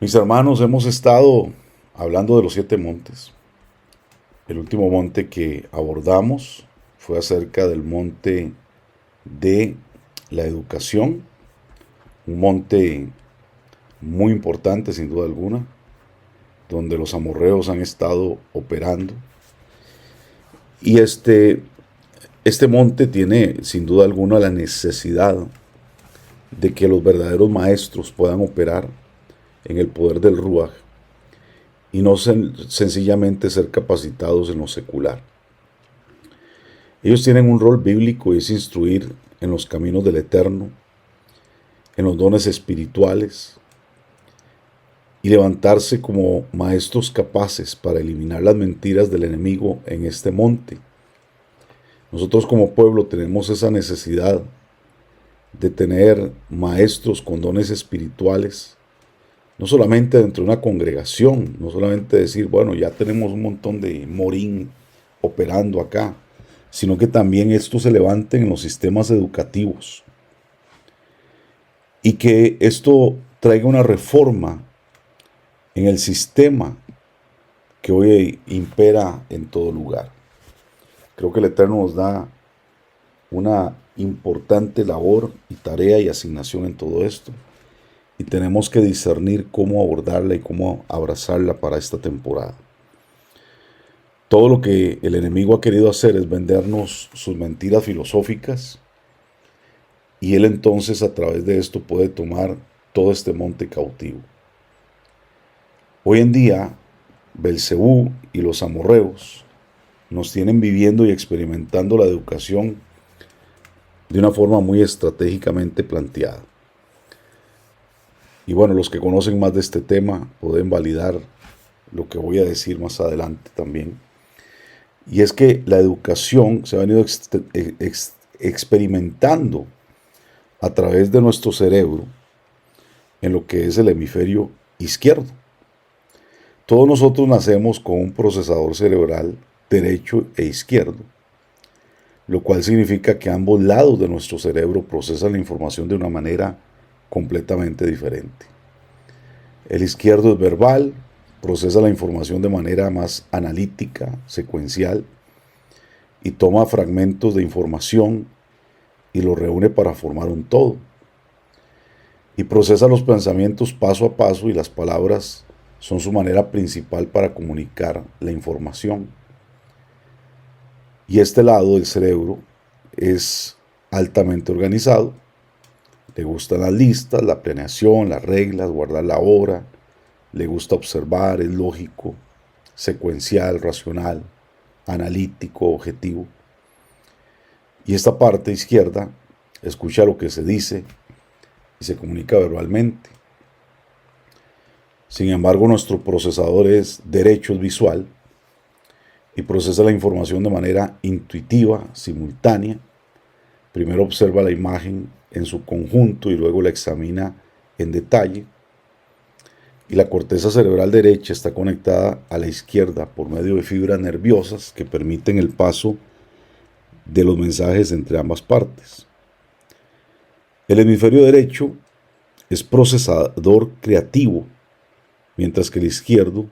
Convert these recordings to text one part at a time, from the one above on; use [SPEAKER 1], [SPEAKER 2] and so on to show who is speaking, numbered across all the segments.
[SPEAKER 1] Mis hermanos, hemos estado hablando de los 7 montes. El último monte que abordamos fue acerca del monte de la educación, un monte muy importante sin duda alguna, donde los amorreos han estado operando. Y este monte tiene sin duda alguna la necesidad de que los verdaderos maestros puedan operar en el poder del Ruach y no sencillamente ser capacitados en lo secular. Ellos tienen un rol bíblico y es instruir en los caminos del Eterno, en los dones espirituales y levantarse como maestros capaces para eliminar las mentiras del enemigo en este monte. Nosotros como pueblo tenemos esa necesidad de tener maestros con dones espirituales, no solamente dentro de una congregación, no solamente decir, bueno, ya tenemos un montón de morín operando acá, sino que también estos se levanten en los sistemas educativos y que esto traiga una reforma en el sistema que hoy impera en todo lugar. Creo que el Eterno nos da una importante labor y tarea y asignación en todo esto, y tenemos que discernir cómo abordarla y cómo abrazarla para esta temporada. Todo lo que el enemigo ha querido hacer es vendernos sus mentiras filosóficas, y él entonces a través de esto puede tomar todo este monte cautivo. Hoy en día, Belcebú y los amorreos nos tienen viviendo y experimentando la educación de una forma muy estratégicamente planteada. Y bueno, los que conocen más de este tema pueden validar lo que voy a decir más adelante también. Y es que la educación se ha venido experimentando a través de nuestro cerebro en lo que es el hemisferio izquierdo. Todos nosotros nacemos con un procesador cerebral derecho e izquierdo, lo cual significa que ambos lados de nuestro cerebro procesan la información de una manera completamente diferente. El izquierdo es verbal, procesa la información de manera más analítica, secuencial, y toma fragmentos de información y los reúne para formar un todo. Y procesa los pensamientos paso a paso, y las palabras son su manera principal para comunicar la información. Y este lado del cerebro es altamente organizado. Le gustan las listas, la planeación, las reglas, guardar la hora. Le gusta observar, es lógico, secuencial, racional, analítico, objetivo. Y esta parte izquierda escucha lo que se dice y se comunica verbalmente. Sin embargo, nuestro procesador es derecho, es visual, y procesa la información de manera intuitiva, simultánea. Primero observa la imagen en su conjunto y luego la examina en detalle. Y la corteza cerebral derecha está conectada a la izquierda por medio de fibras nerviosas que permiten el paso de los mensajes entre ambas partes. El hemisferio derecho es procesador creativo, mientras que el izquierdo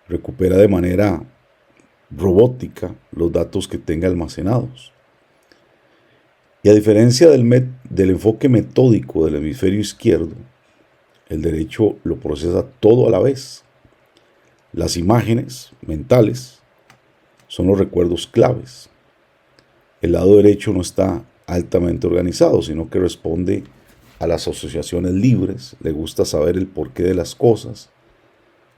[SPEAKER 1] recupera de manera robótica los datos que tenga almacenados. Y a diferencia del enfoque metódico del hemisferio izquierdo, el derecho lo procesa todo a la vez. Las imágenes mentales son los recuerdos claves. El lado derecho no está altamente organizado, sino que responde a las asociaciones libres, le gusta saber el porqué de las cosas,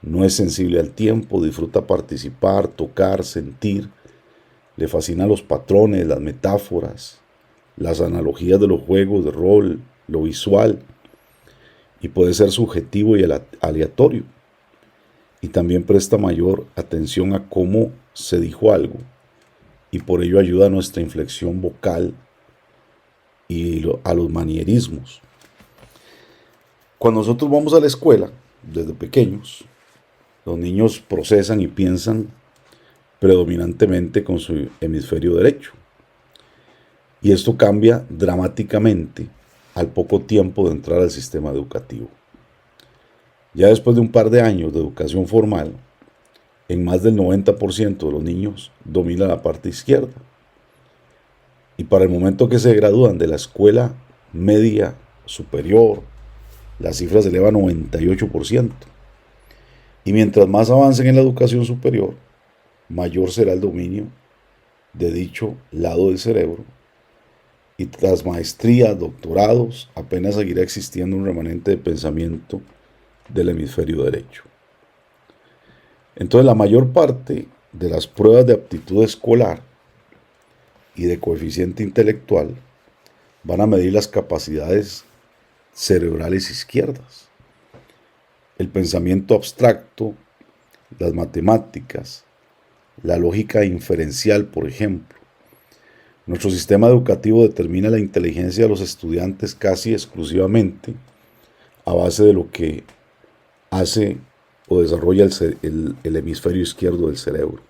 [SPEAKER 1] no es sensible al tiempo, disfruta participar, tocar, sentir, le fascinan los patrones, las metáforas, las analogías de los juegos de rol, lo visual, y puede ser subjetivo y aleatorio. Y también presta mayor atención a cómo se dijo algo, y por ello ayuda a nuestra inflexión vocal y a los manierismos. Cuando nosotros vamos a la escuela, desde pequeños, los niños procesan y piensan predominantemente con su hemisferio derecho. Y esto cambia dramáticamente al poco tiempo de entrar al sistema educativo. Ya después de un par de años de educación formal, en más del 90% de los niños domina la parte izquierda. Y para el momento que se gradúan de la escuela media superior, la cifra se eleva a 98%. Y mientras más avancen en la educación superior, mayor será el dominio de dicho lado del cerebro. Y tras maestrías, doctorados, apenas seguirá existiendo un remanente de pensamiento del hemisferio derecho. Entonces, la mayor parte de las pruebas de aptitud escolar y de coeficiente intelectual van a medir las capacidades cerebrales izquierdas. El pensamiento abstracto, las matemáticas, la lógica inferencial, por ejemplo. Nuestro sistema educativo determina la inteligencia de los estudiantes casi exclusivamente a base de lo que hace o desarrolla el hemisferio izquierdo del cerebro.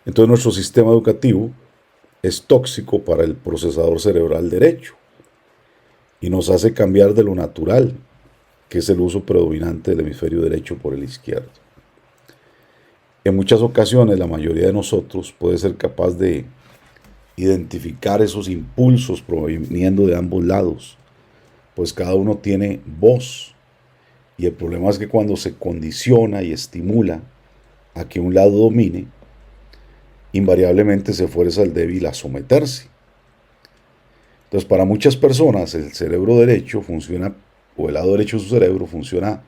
[SPEAKER 1] Entonces nuestro sistema educativo es tóxico para el procesador cerebral derecho y nos hace cambiar de lo natural, que es el uso predominante del hemisferio derecho por el izquierdo. En muchas ocasiones la mayoría de nosotros puede ser capaz de identificar esos impulsos proveniendo de ambos lados, pues cada uno tiene voz, y el problema es que cuando se condiciona y estimula a que un lado domine, invariablemente se fuerza al débil a someterse. Entonces, para muchas personas el cerebro derecho funciona, o el lado derecho de su cerebro funciona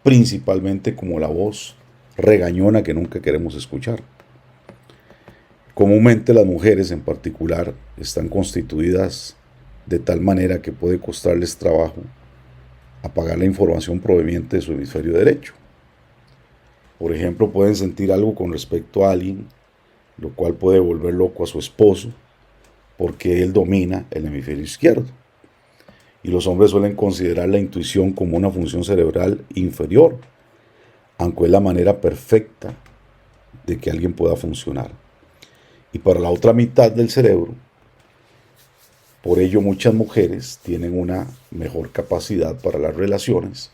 [SPEAKER 1] principalmente como la voz regañona que nunca queremos escuchar. Comúnmente las mujeres en particular están constituidas de tal manera que puede costarles trabajo apagar la información proveniente de su hemisferio derecho. Por ejemplo, pueden sentir algo con respecto a alguien, lo cual puede volver loco a su esposo, porque él domina el hemisferio izquierdo. Y los hombres suelen considerar la intuición como una función cerebral inferior, aunque es la manera perfecta de que alguien pueda funcionar. Y para la otra mitad del cerebro, por ello muchas mujeres tienen una mejor capacidad para las relaciones,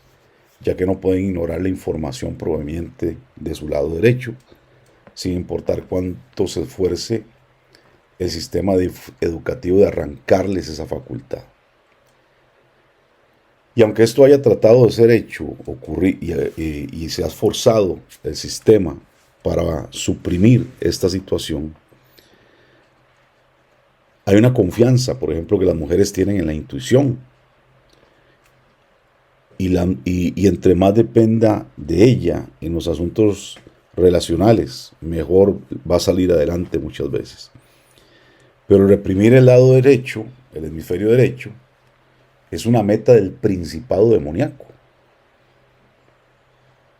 [SPEAKER 1] ya que no pueden ignorar la información proveniente de su lado derecho, sin importar cuánto se esfuerce el sistema educativo de arrancarles esa facultad. Y aunque esto haya tratado de ser hecho, y se ha esforzado el sistema para suprimir esta situación, hay una confianza, por ejemplo, que las mujeres tienen en la intuición. Y entre más dependa de ella en los asuntos relacionales, mejor va a salir adelante muchas veces. Pero reprimir el lado derecho, el hemisferio derecho, es una meta del principado demoníaco.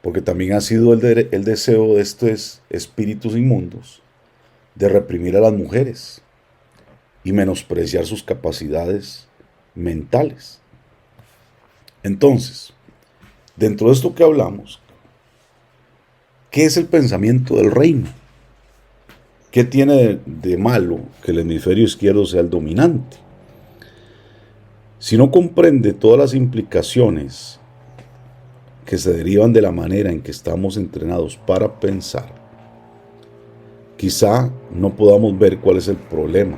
[SPEAKER 1] Porque también ha sido el deseo de estos espíritus inmundos de reprimir a las mujeres y menospreciar sus capacidades mentales. Entonces, dentro de esto que hablamos, ¿qué es el pensamiento del reino? ¿Qué tiene de malo que el hemisferio izquierdo sea el dominante? Si no comprende todas las implicaciones que se derivan de la manera en que estamos entrenados para pensar, quizá no podamos ver cuál es el problema.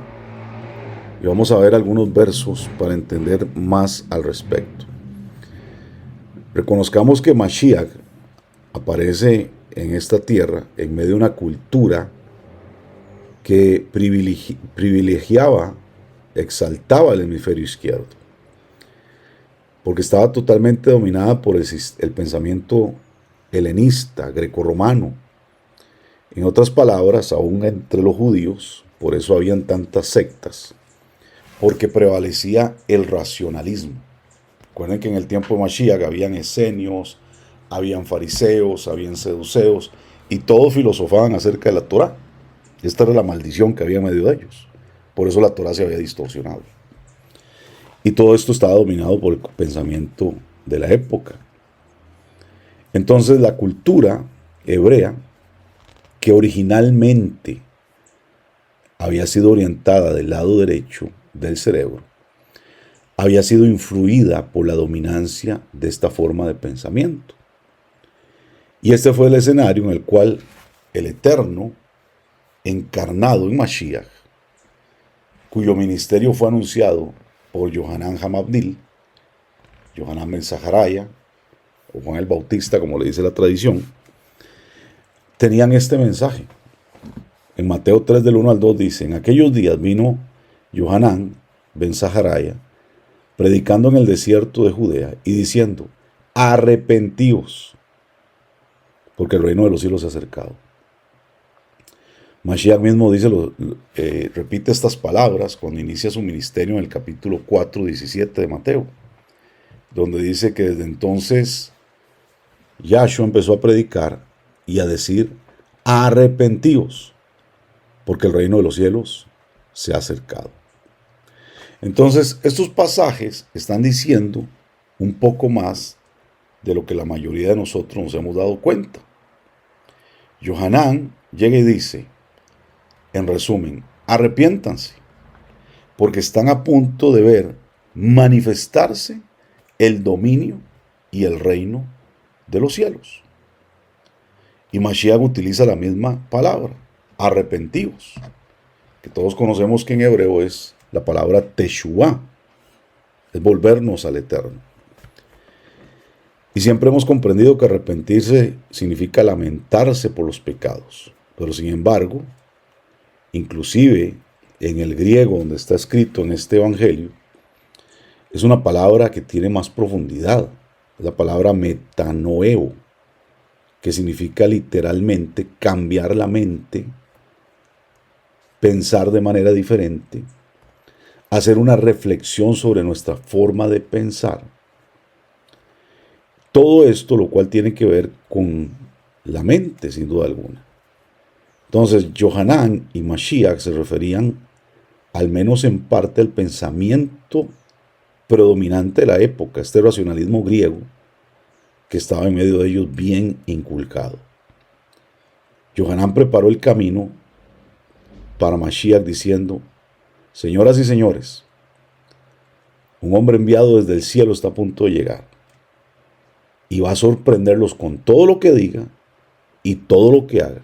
[SPEAKER 1] Y vamos a ver algunos versos para entender más al respecto. Reconozcamos que Mashiach aparece en esta tierra en medio de una cultura que privilegiaba, exaltaba el hemisferio izquierdo, porque estaba totalmente dominada por el pensamiento helenista, grecorromano. En otras palabras, aún entre los judíos, por eso habían tantas sectas, porque prevalecía el racionalismo. Recuerden que en el tiempo de Mashiach habían esenios, habían fariseos, habían seduceos, y todos filosofaban acerca de la Torá. Esta era la maldición que había en medio de ellos. Por eso la Torá se había distorsionado. Y todo esto estaba dominado por el pensamiento de la época. Entonces la cultura hebrea, que originalmente había sido orientada del lado derecho del cerebro, había sido influida por la dominancia de esta forma de pensamiento. Y este fue el escenario en el cual el Eterno, encarnado en Mashiach, cuyo ministerio fue anunciado por Yohanan Hamabdil, Yohanan ben Zaharaya, o Juan el Bautista, como le dice la tradición, tenían este mensaje. En Mateo 3, del 1 al 2 dice: en aquellos días vino Yohanan ben Zaharaya, predicando en el desierto de Judea y diciendo: arrepentíos, porque el reino de los cielos se ha acercado. Mashiach mismo dice, repite estas palabras cuando inicia su ministerio en el capítulo 4, 17 de Mateo, donde dice que desde entonces Yahshua empezó a predicar y a decir: arrepentíos, porque el reino de los cielos se ha acercado. Entonces, estos pasajes están diciendo un poco más de lo que la mayoría de nosotros nos hemos dado cuenta. Yohanan llega y dice, en resumen: arrepiéntanse, porque están a punto de ver manifestarse el dominio y el reino de los cielos. Y Mashiach utiliza la misma palabra, arrepentíos, que todos conocemos que en hebreo es la palabra Teshuvah, es volvernos al Eterno. Y siempre hemos comprendido que arrepentirse significa lamentarse por los pecados. Pero sin embargo, inclusive en el griego donde está escrito en este evangelio, es una palabra que tiene más profundidad. Es la palabra metanoeo, que significa literalmente cambiar la mente, pensar de manera diferente, hacer una reflexión sobre nuestra forma de pensar. Todo esto, lo cual tiene que ver con la mente, sin duda alguna. Entonces, Yohanan y Mashiach se referían, al menos en parte, al pensamiento predominante de la época, este racionalismo griego, que estaba en medio de ellos bien inculcado. Yohanan preparó el camino para Mashiach diciendo: señoras y señores, un hombre enviado desde el cielo está a punto de llegar y va a sorprenderlos con todo lo que diga y todo lo que haga.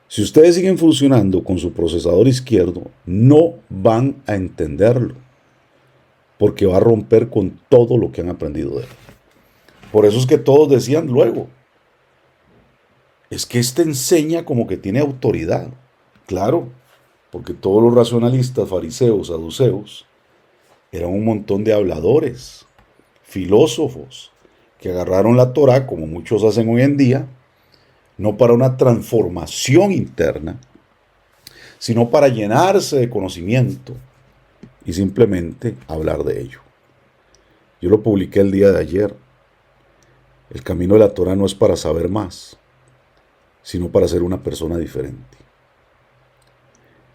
[SPEAKER 1] Si ustedes siguen funcionando con su procesador izquierdo, no van a entenderlo, porque va a romper con todo lo que han aprendido de él. Por eso es que todos decían luego, es que este enseña como que tiene autoridad. Claro, porque todos los racionalistas, fariseos, saduceos, eran un montón de habladores, filósofos, que agarraron la Torá, como muchos hacen hoy en día, no para una transformación interna, sino para llenarse de conocimiento y simplemente hablar de ello. Yo lo publiqué el día de ayer. El camino de la Torá no es para saber más, sino para ser una persona diferente.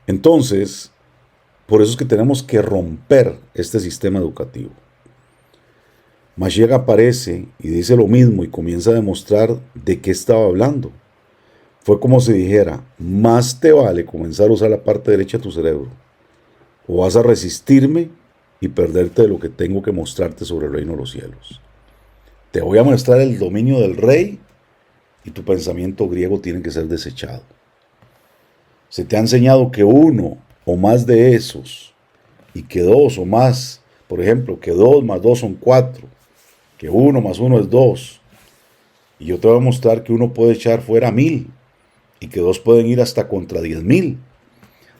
[SPEAKER 1] Entonces, por eso es que tenemos que romper este sistema educativo. Mashiach aparece y dice lo mismo y comienza a demostrar de qué estaba hablando. Fue como si dijera: más te vale comenzar a usar la parte derecha de tu cerebro, o vas a resistirme y perderte de lo que tengo que mostrarte sobre el reino de los cielos. Te voy a mostrar el dominio del rey y tu pensamiento griego tiene que ser desechado. Se te ha enseñado que uno o más de esos, y que dos o más, por ejemplo, que 2 más 2 son 4, que 1 más 1 es 2, y yo te voy a mostrar que uno puede echar fuera 1000, y que 2 pueden ir hasta contra 10,000.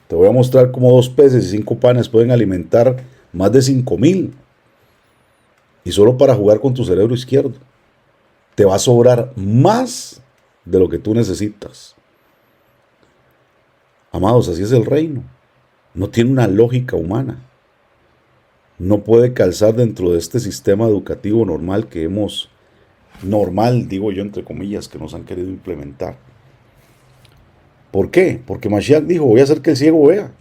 [SPEAKER 1] Te voy a mostrar cómo 2 peces y 5 panes pueden alimentar más de 5,000. Y solo para jugar con tu cerebro izquierdo. Te va a sobrar más de lo que tú necesitas. Amados, así es el reino. No tiene una lógica humana. No puede calzar dentro de este sistema educativo normal que hemos, normal digo yo entre comillas, que nos han querido implementar. ¿Por qué? Porque Mashiach dijo: voy a hacer que el ciego vea.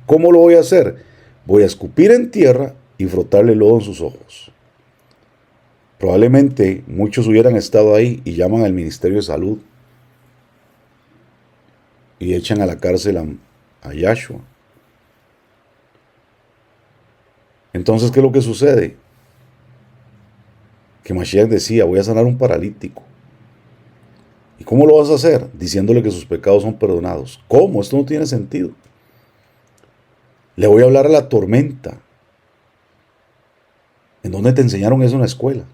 [SPEAKER 1] ¿Cómo lo voy a hacer? Voy a escupir en tierra y frotarle lodo en sus ojos. Probablemente muchos hubieran estado ahí y llaman al Ministerio de Salud y echan a la cárcel a Yahshua. Entonces, ¿qué es lo que sucede? Que Mashiach decía, voy a sanar un paralítico. ¿Y cómo lo vas a hacer? Diciéndole que sus pecados son perdonados. ¿Cómo? Esto no tiene sentido. Le voy a hablar a la tormenta. ¿En dónde te enseñaron eso en la escuela?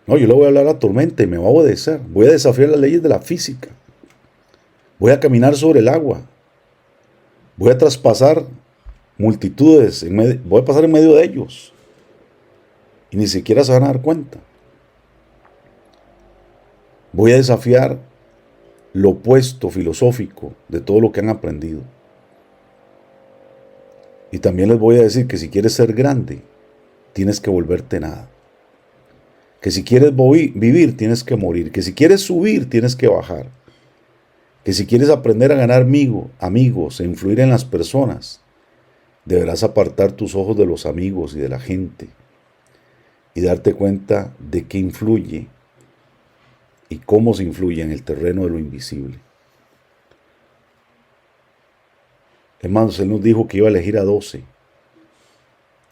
[SPEAKER 1] No, yo le voy a hablar a la tormenta y me va a obedecer. Voy a desafiar las leyes de la física. Voy a caminar sobre el agua. Voy a traspasar multitudes. Voy a pasar en medio de ellos. Y ni siquiera se van a dar cuenta. Voy a desafiar lo opuesto filosófico de todo lo que han aprendido. Y también les voy a decir que si quieres ser grande, tienes que volverte nada. Que si quieres vivir, tienes que morir. Que si quieres subir, tienes que bajar. Que si quieres aprender a ganar amigos e influir en las personas, deberás apartar tus ojos de los amigos y de la gente y darte cuenta de qué influye y cómo se influye en el terreno de lo invisible. Hermanos, Él nos dijo que iba a elegir a 12,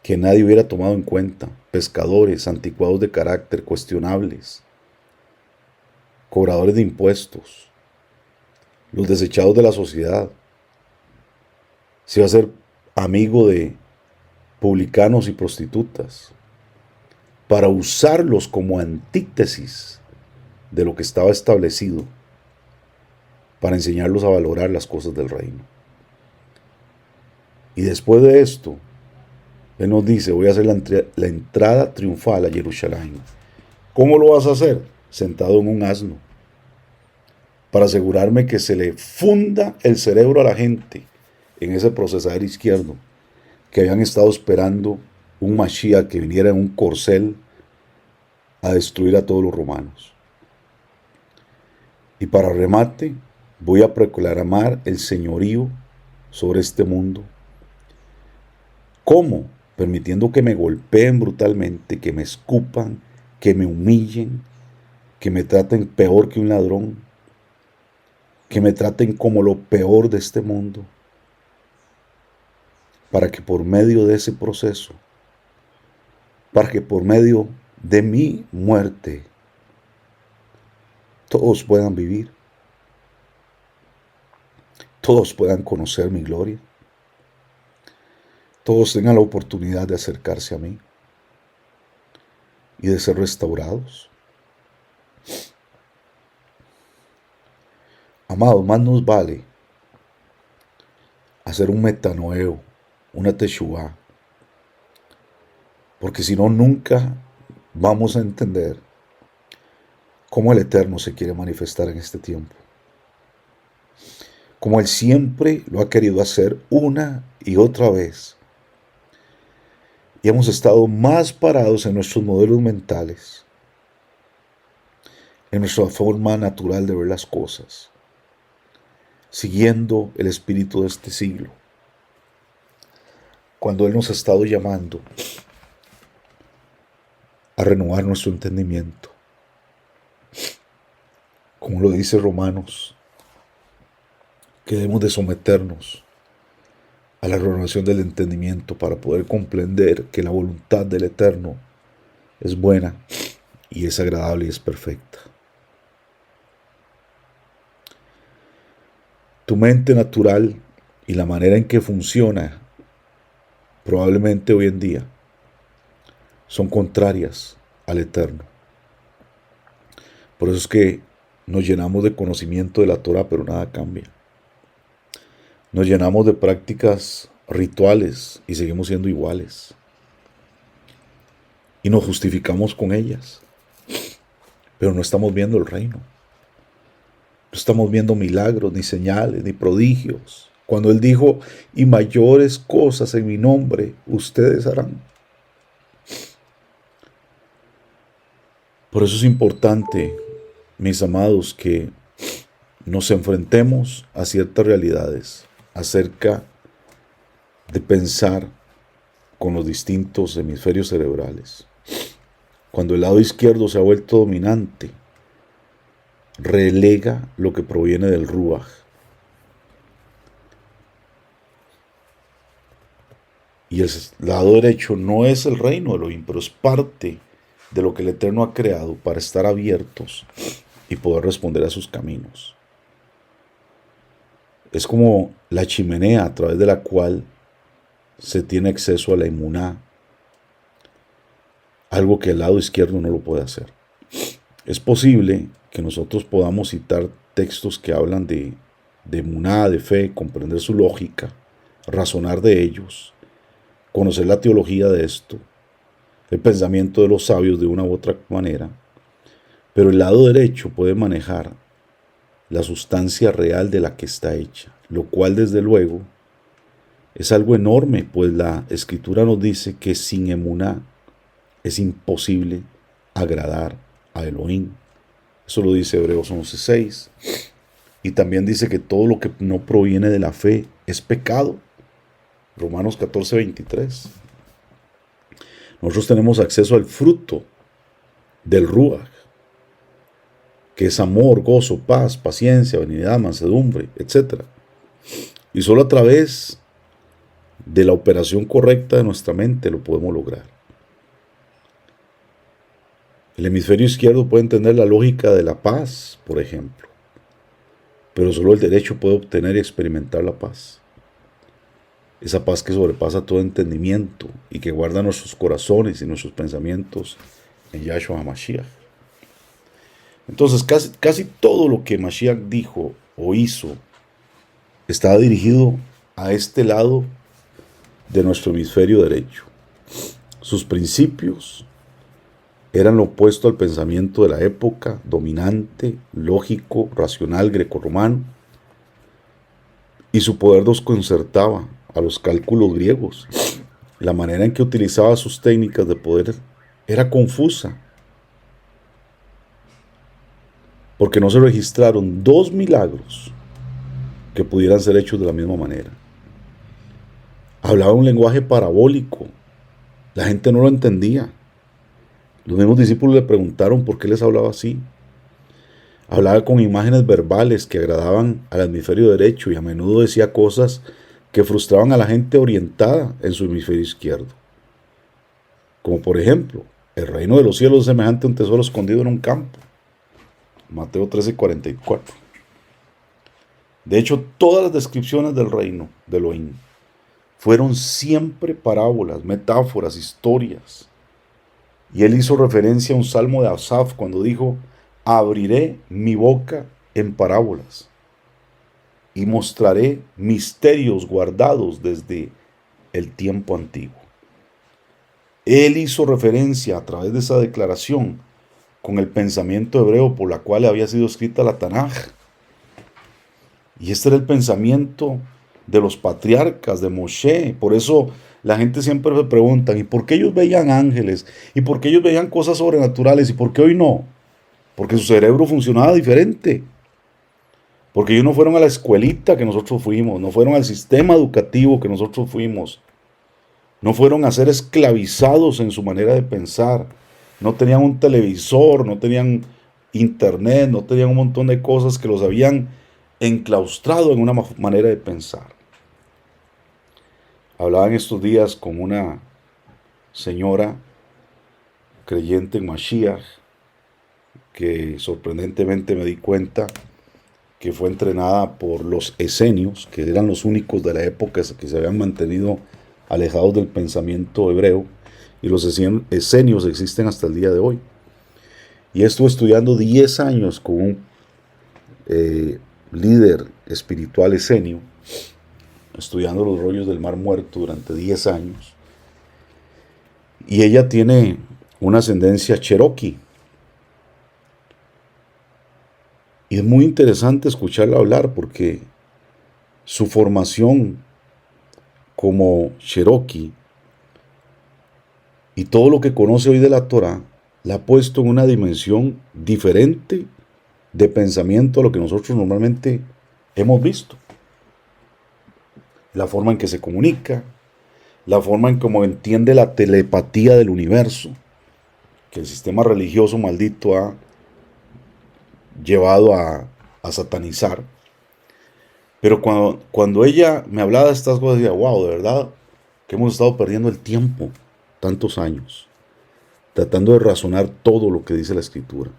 [SPEAKER 1] que nadie hubiera tomado en cuenta, pescadores, anticuados de carácter, cuestionables, cobradores de impuestos, los desechados de la sociedad. Se iba a ser amigo de publicanos y prostitutas, para usarlos como antítesis de lo que estaba establecido, para enseñarlos a valorar las cosas del reino. Y después de esto, Él nos dice, voy a hacer la entrada triunfal a Jerusalén. ¿Cómo lo vas a hacer? Sentado en un asno, para asegurarme que se le funda el cerebro a la gente en ese procesador izquierdo, que habían estado esperando un Mashiach que viniera en un corcel a destruir a todos los romanos. Y para remate, voy a proclamar el señorío sobre este mundo. ¿Cómo? Permitiendo que me golpeen brutalmente, que me escupan, que me humillen, que me traten peor que un ladrón, que me traten como lo peor de este mundo, para que por medio de ese proceso, para que por medio de mi muerte, todos puedan vivir, todos puedan conocer mi gloria, todos tengan la oportunidad de acercarse a mí y de ser restaurados. Amados, más nos vale hacer un metanoeo, una teshuvá, porque si no, nunca vamos a entender cómo el Eterno se quiere manifestar en este tiempo. Como Él siempre lo ha querido hacer una y otra vez. Y hemos estado más parados en nuestros modelos mentales, en nuestra forma natural de ver las cosas, siguiendo el espíritu de este siglo, cuando Él nos ha estado llamando a renovar nuestro entendimiento. Como lo dice Romanos, que debemos de someternos a la renovación del entendimiento para poder comprender que la voluntad del Eterno es buena y es agradable y es perfecta. Tu mente natural y la manera en que funciona probablemente hoy en día son contrarias al Eterno. Por eso es que nos llenamos de conocimiento de la Torah, pero nada cambia. Nos llenamos de prácticas rituales y seguimos siendo iguales. Y nos justificamos con ellas. Pero no estamos viendo el reino. No estamos viendo milagros, ni señales, ni prodigios. Cuando Él dijo, y mayores cosas en mi nombre ustedes harán. Por eso es importante, mis amados, que nos enfrentemos a ciertas realidades acerca de pensar con los distintos hemisferios cerebrales. Cuando el lado izquierdo se ha vuelto dominante, relega lo que proviene del Ruach. Y el lado derecho no es el reino de Elohim, pero es parte de lo que el Eterno ha creado para estar abiertos y poder responder a sus caminos. Es como la chimenea a través de la cual se tiene acceso a la emuná, algo que el lado izquierdo no lo puede hacer. Es posible que nosotros podamos citar textos que hablan de emuná, de fe, comprender su lógica, razonar de ellos, conocer la teología de esto, el pensamiento de los sabios de una u otra manera, pero el lado derecho puede manejar la sustancia real de la que está hecha, lo cual desde luego es algo enorme, pues la escritura nos dice que sin emuná es imposible agradar a Elohim. Eso lo dice Hebreos 11:6. Y también dice que todo lo que no proviene de la fe es pecado. Romanos 14:23. Nosotros tenemos acceso al fruto del Ruach, que es amor, gozo, paz, paciencia, benignidad, mansedumbre, etc. Y solo a través de la operación correcta de nuestra mente lo podemos lograr. El hemisferio izquierdo puede entender la lógica de la paz, por ejemplo, pero solo el derecho puede obtener y experimentar la paz. Esa paz que sobrepasa todo entendimiento y que guarda nuestros corazones y nuestros pensamientos en Yahshua HaMashiach. Entonces casi todo lo que Mashiach dijo o hizo estaba dirigido a este lado de nuestro hemisferio derecho. Sus principios eran lo opuesto al pensamiento de la época, dominante, lógico, racional, grecorromano, y su poder desconcertaba a los cálculos griegos. La manera en que utilizaba sus técnicas de poder era confusa, porque no se registraron 2 milagros que pudieran ser hechos de la misma manera. Hablaba un lenguaje parabólico, la gente no lo entendía. Los mismos discípulos le preguntaron por qué les hablaba así. Hablaba con imágenes verbales que agradaban al hemisferio derecho y a menudo decía cosas que frustraban a la gente orientada en su hemisferio izquierdo. Como por ejemplo, el reino de los cielos es semejante a un tesoro escondido en un campo. Mateo 13:44. De hecho, todas las descripciones del reino de Elohim fueron siempre parábolas, metáforas, historias. Y él hizo referencia a un salmo de Asaf cuando dijo: abriré mi boca en parábolas y mostraré misterios guardados desde el tiempo antiguo. Él hizo referencia a través de esa declaración con el pensamiento hebreo por la cual había sido escrita la Tanaj. Y este era el pensamiento de los patriarcas, de Moshe. Por eso la gente siempre se pregunta: ¿y por qué ellos veían ángeles? ¿Y por qué ellos veían cosas sobrenaturales? ¿Y por qué hoy no? Porque su cerebro funcionaba diferente. Porque ellos no fueron a la escuelita que nosotros fuimos, no fueron al sistema educativo que nosotros fuimos, no fueron a ser esclavizados en su manera de pensar, no tenían un televisor, no tenían internet, no tenían un montón de cosas que los habían enclaustrado en una manera de pensar. Hablaba en estos días con una señora creyente en Mashiach, que sorprendentemente me di cuenta que fue entrenada por los esenios, que eran los únicos de la época que se habían mantenido alejados del pensamiento hebreo, y los esenios existen hasta el día de hoy. Y estuve estudiando 10 años con un líder espiritual esenio, estudiando los rollos del Mar Muerto durante 10 años, y ella tiene una ascendencia cherokee. Y es muy interesante escucharla hablar porque su formación como cherokee y todo lo que conoce hoy de la Torah la ha puesto en una dimensión diferente de pensamiento a lo que nosotros normalmente hemos visto. La forma en que se comunica, la forma en cómo entiende la telepatía del universo, que el sistema religioso maldito ha llevado a satanizar. Pero cuando ella me hablaba de estas cosas, decía: wow, de verdad, que hemos estado perdiendo el tiempo tantos años, tratando de razonar todo lo que dice la Escritura.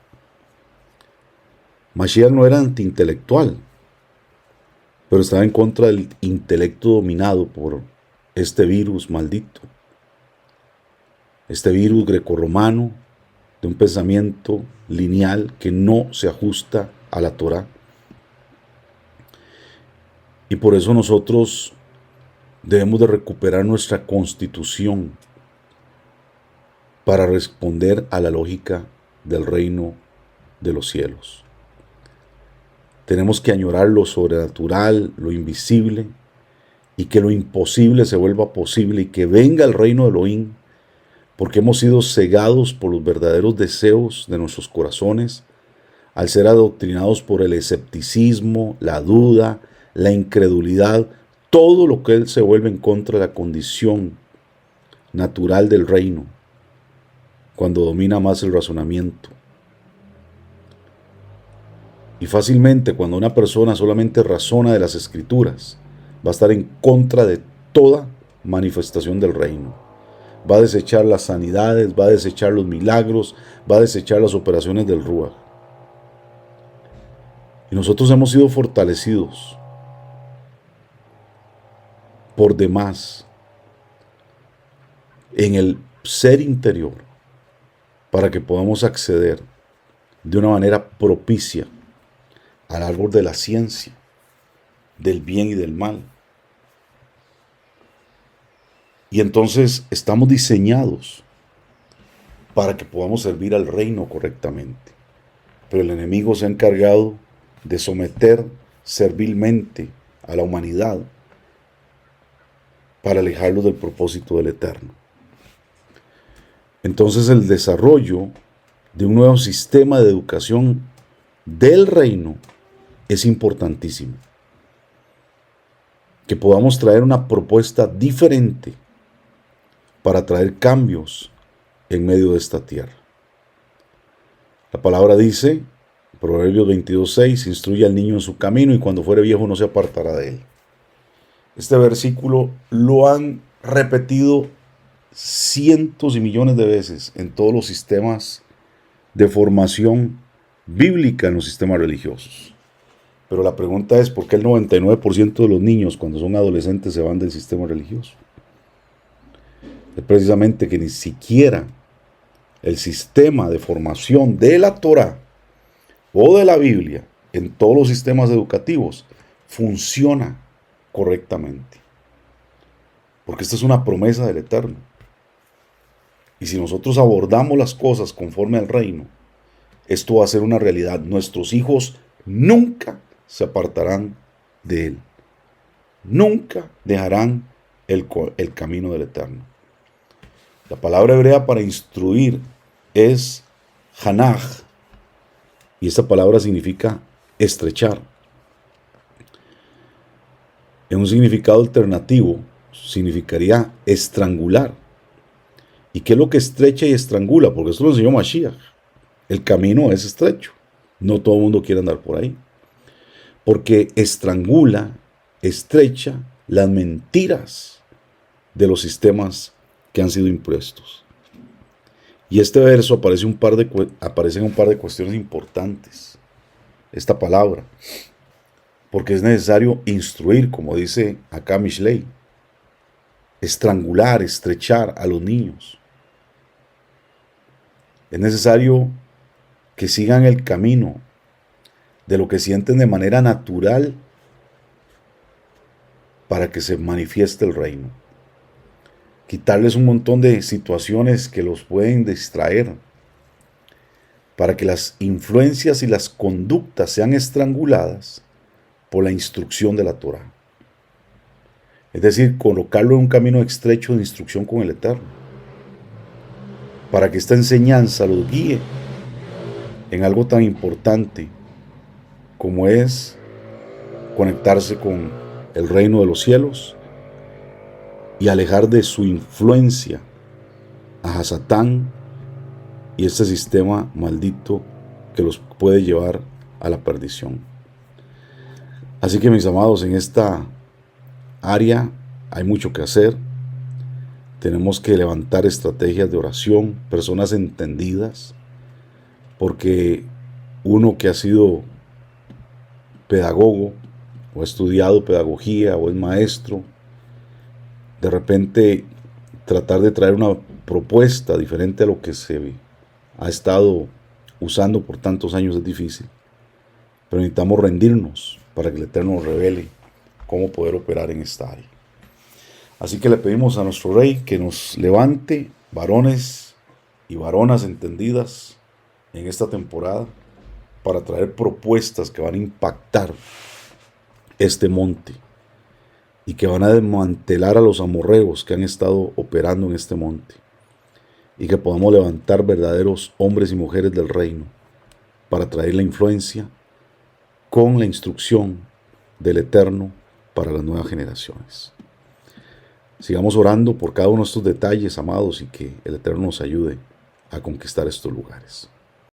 [SPEAKER 1] Mashiach no era antiintelectual, pero estaba en contra del intelecto dominado por este virus maldito, este virus grecorromano de un pensamiento lineal que no se ajusta a la Torá. Y por eso nosotros debemos de recuperar nuestra constitución para responder a la lógica del reino de los cielos. Tenemos que añorar lo sobrenatural, lo invisible, y que lo imposible se vuelva posible y que venga el reino de Elohim, porque hemos sido cegados por los verdaderos deseos de nuestros corazones al ser adoctrinados por el escepticismo, la duda, la incredulidad, todo lo que él se vuelve en contra de la condición natural del reino, cuando domina más el razonamiento. Y fácilmente, cuando una persona solamente razona de las Escrituras, va a estar en contra de toda manifestación del reino. Va a desechar las sanidades, va a desechar los milagros, va a desechar las operaciones del Ruach. Y nosotros hemos sido fortalecidos por demás en el ser interior para que podamos acceder de una manera propicia al árbol de la ciencia, del bien y del mal. Y entonces estamos diseñados para que podamos servir al reino correctamente. Pero el enemigo se ha encargado de someter servilmente a la humanidad para alejarlo del propósito del Eterno. Entonces el desarrollo de un nuevo sistema de educación del reino es importantísimo. Que podamos traer una propuesta diferente para traer cambios en medio de esta tierra. La palabra dice, Proverbios 22:6, instruye al niño en su camino y cuando fuere viejo no se apartará de él. Este versículo lo han repetido cientos y millones de veces en todos los sistemas de formación bíblica en los sistemas religiosos. Pero la pregunta es, ¿por qué el 99% de los niños cuando son adolescentes se van del sistema religioso? Es precisamente que ni siquiera el sistema de formación de la Torá o de la Biblia en todos los sistemas educativos funciona correctamente. Porque esta es una promesa del Eterno. Y si nosotros abordamos las cosas conforme al reino, esto va a ser una realidad. Nuestros hijos nunca se apartarán de él. Nunca dejarán el camino del Eterno. La palabra hebrea para instruir es hanaj. Y esta palabra significa estrechar. En un significado alternativo, significaría estrangular. ¿Y qué es lo que estrecha y estrangula? Porque esto lo enseñó Mashiach. El camino es estrecho. No todo el mundo quiere andar por ahí. Porque estrangula, estrecha las mentiras de los sistemas que han sido impuestos. Y este verso aparece en un par de cuestiones importantes. Esta palabra. Porque es necesario instruir, como dice acá Mishlei. Estrangular, estrechar a los niños. Es necesario que sigan el camino de lo que sienten de manera natural para que se manifieste el reino. Quitarles un montón de situaciones que los pueden distraer para que las influencias y las conductas sean estranguladas por la instrucción de la Torá. Es decir, colocarlo en un camino estrecho de instrucción con el Eterno, para que esta enseñanza los guíe en algo tan importante como es conectarse con el reino de los cielos y alejar de su influencia a Hasatán y este sistema maldito que los puede llevar a la perdición. Así que mis amados, en esta área hay mucho que hacer. Tenemos que levantar estrategias de oración, personas entendidas, porque uno que ha sido pedagogo o ha estudiado pedagogía o es maestro, de repente tratar de traer una propuesta diferente a lo que se ha estado usando por tantos años es difícil. Pero necesitamos rendirnos para que el Eterno nos revele cómo poder operar en esta área. Así que le pedimos a nuestro Rey que nos levante varones y varonas entendidas en esta temporada para traer propuestas que van a impactar este monte y que van a desmantelar a los amorreos que han estado operando en este monte, y que podamos levantar verdaderos hombres y mujeres del reino para traer la influencia con la instrucción del Eterno para las nuevas generaciones. Sigamos orando por cada uno de estos detalles, amados, y que el Eterno nos ayude a conquistar estos lugares.